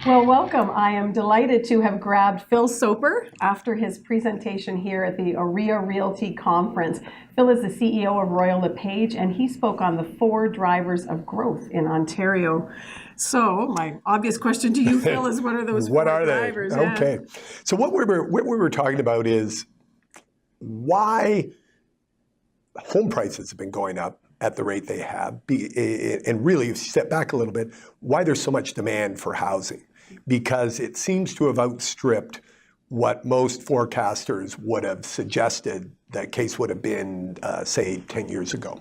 Well, welcome. I am delighted to have grabbed Phil Soper after his presentation here at the REALiTY conference. Phil is the CEO of Royal LePage, and he spoke on the 4 drivers of growth in Ontario. So my obvious question to you, Phil, is what are those What 4 are drivers? they? Okay. So what we were talking about is why home prices have been going up at the rate they have, and really, if you step back a little bit, why there's so much demand for housing. Because it seems to have outstripped what most forecasters would have suggested that case would have been, say, 10 years ago.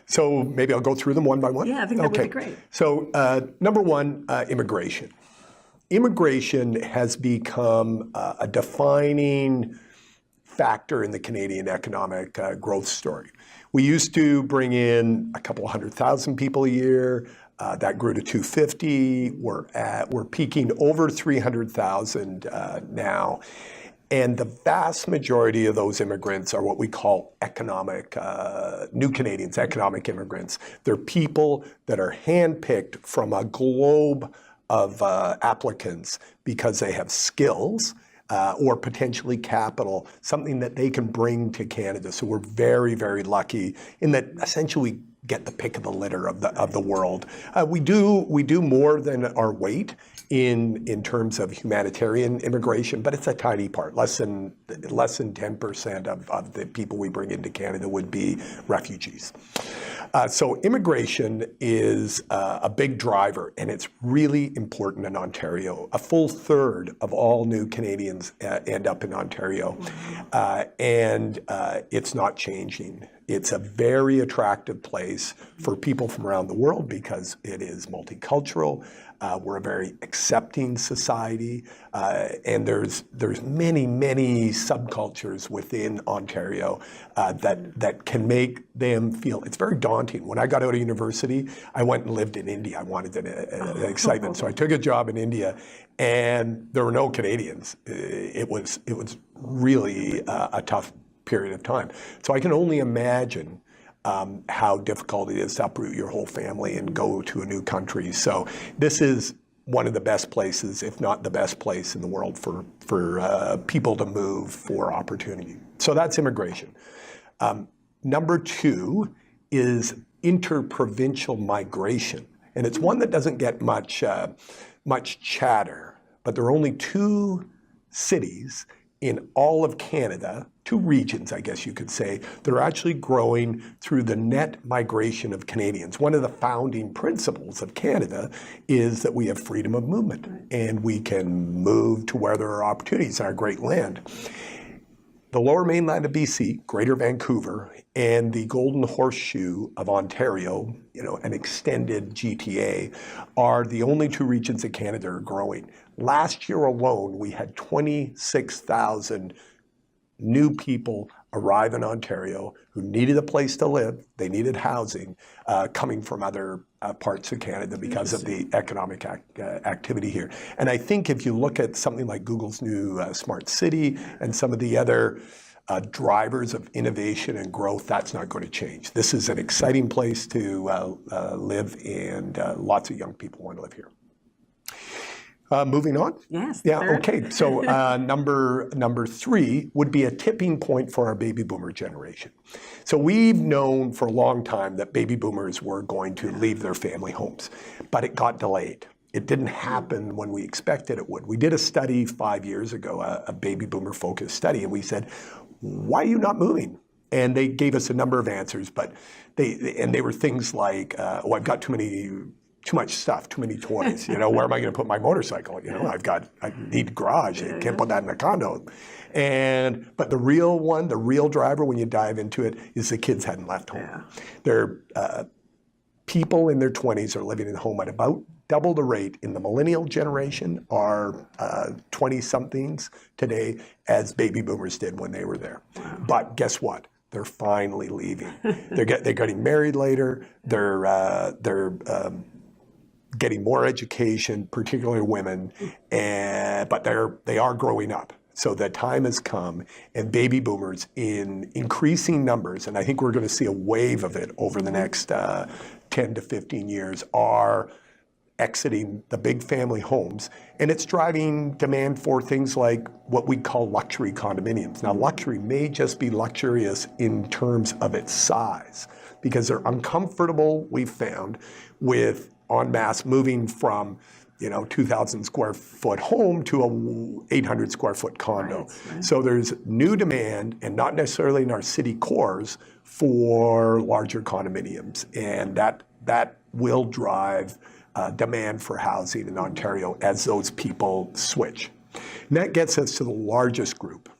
So maybe I'll go through them one by one. Yeah, I think that would be great. So number one, immigration. Immigration has become a defining factor in the Canadian economic growth story. We used to bring in a couple 100,000 people a year. That grew to 250. We're peaking over 300,000 now. And the vast majority of those immigrants are what we call economic, new Canadians, economic immigrants. They're people that are handpicked from a globe of applicants because they have skills or potentially capital, something that they can bring to Canada. So we're very, very lucky in that essentially we get the pick of the litter of the world. We do more than our weight in terms of humanitarian immigration, but it's a tiny part. Less than 10% of the people we bring into Canada would be refugees. So immigration is a big driver, and it's really important in Ontario. A full third of all new Canadians end up in Ontario, and it's not changing. It's a very attractive place for people from around the world because it is multicultural. We're a very accepting society, and there's many subcultures within Ontario that can make them feel. It's very daunting. When I got out of university, I went and lived in India. I wanted an excitement, so I took a job in India, and there were no Canadians. It was really a tough period of time. So I can only imagine how difficult it is to uproot your whole family and go to a new country. So this is one of the best places, if not the best place in the world for people to move for opportunity. So that's immigration. Number 2 is inter-provincial migration. And it's one that doesn't get much chatter, but there are only 2 cities in all of Canada, 2 regions, I guess you could say, that are actually growing through the net migration of Canadians. One of the founding principles of Canada is that we have freedom of movement, and we can move to where there are opportunities in our great land. The Lower Mainland of BC, Greater Vancouver, and the Golden Horseshoe of Ontario, an extended GTA, are the only 2 regions in Canada that are growing. Last year alone, we had 26,000 new people arrive in Ontario who needed a place to live, they needed housing, coming from other parts of Canada because of the economic activity here. And I think if you look at something like Google's new Smart City and some of the other drivers of innovation and growth, that's not going to change. This is an exciting place to live, and lots of young people want to live here. Moving on? Yes. Yeah, okay. So number 3 would be a tipping point for our baby boomer generation. So we've known for a long time that baby boomers were going to leave their family homes, but it got delayed. It didn't happen when we expected it would. We did a study 5 years ago, a baby boomer focused study, and we said, why are you not moving? And they gave us a number of answers, but they were things like, I've got too much stuff, too many toys. Where am I going to put my motorcycle? I need a garage. I can't put that in a condo. But the real driver when you dive into it is the kids hadn't left home. Yeah. They're people in their 20s are living in home at about double the rate in the millennial generation, are 20-somethings today, as baby boomers did when they were there. Wow. But guess what? They're finally leaving. They're getting married later. They're getting more education, particularly women, but they are growing up. So the time has come, and baby boomers in increasing numbers, and I think we're going to see a wave of it over the next 10 to 15 years, are exiting the big family homes, and it's driving demand for things like what we call luxury condominiums. Now, luxury may just be luxurious in terms of its size, because they're uncomfortable, we've found, with en masse moving from 2,000 square foot home to a 800 square foot condo. Right. So there's new demand, and not necessarily in our city cores, for larger condominiums, and that will drive demand for housing in Ontario as those people switch. And that gets us to the largest group,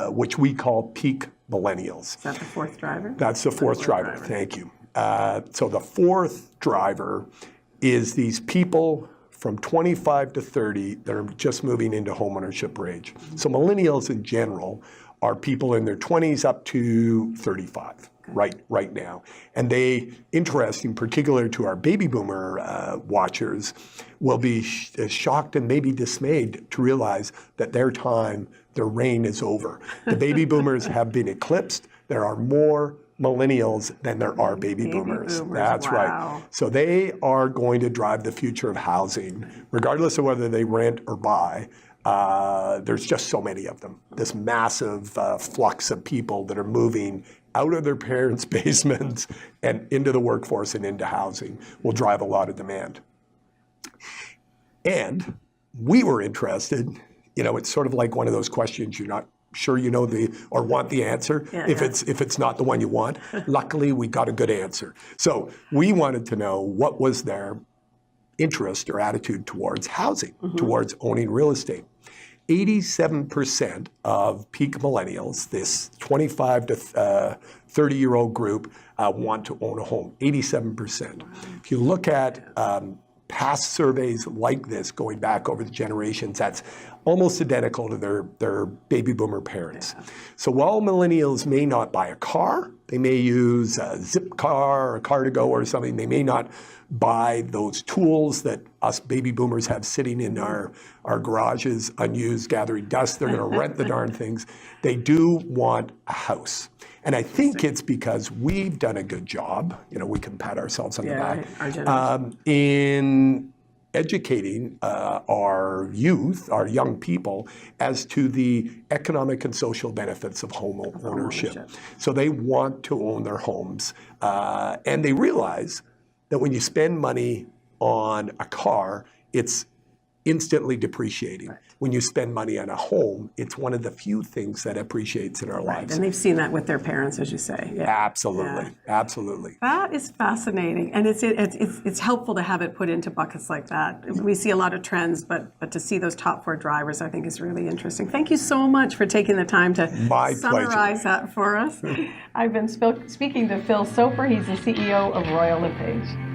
which we call Peak Millennials. Is that the fourth driver? That's the fourth driver. Thank you. So the fourth driver is these people from 25 to 30 that are just moving into homeownership range. So millennials in general are people in their 20s up to 35 right now. And they, interesting, particular to our baby boomer watchers, will be shocked and maybe dismayed to realize that their reign is over. The baby boomers have been eclipsed. There are more millennials than there are baby boomers. That's wow. right. So they are going to drive the future of housing, regardless of whether they rent or buy. There's just so many of them. This massive flux of people that are moving out of their parents' basements and into the workforce and into housing will drive a lot of demand. And we were interested, it's sort of like one of those questions you're not sure you know or want the answer if it's not the one you want. Luckily, we got a good answer. So we wanted to know what was their interest or attitude towards housing, towards owning real estate. 87% of peak millennials, this 25 to 30-year-old group, want to own a home. 87%. If you look at past surveys like this going back over the generations, that's almost identical to their baby boomer parents. Yeah. So while millennials may not buy a car, they may use a zip car or a car to go or something, they may not buy those tools that us baby boomers have sitting in our garages unused, gathering dust. They're going to rent the darn things. They do want a house. And I think it's because we've done a good job, we can pat ourselves on the back, in educating our youth, our young people, as to the economic and social benefits of home ownership. So they want to own their homes. And they realize that when you spend money on a car, it's instantly depreciating. Right. When you spend money on a home, it's one of the few things that appreciates in our lives. And they've seen that with their parents, as you say. Yeah. Absolutely, absolutely. That is fascinating, and it's helpful to have it put into buckets like that. We see a lot of trends, but to see those top four drivers, I think, is really interesting. Thank you so much for taking the time to summarize that for us. I've been speaking to Phil Soper. He's the CEO of Royal LePage.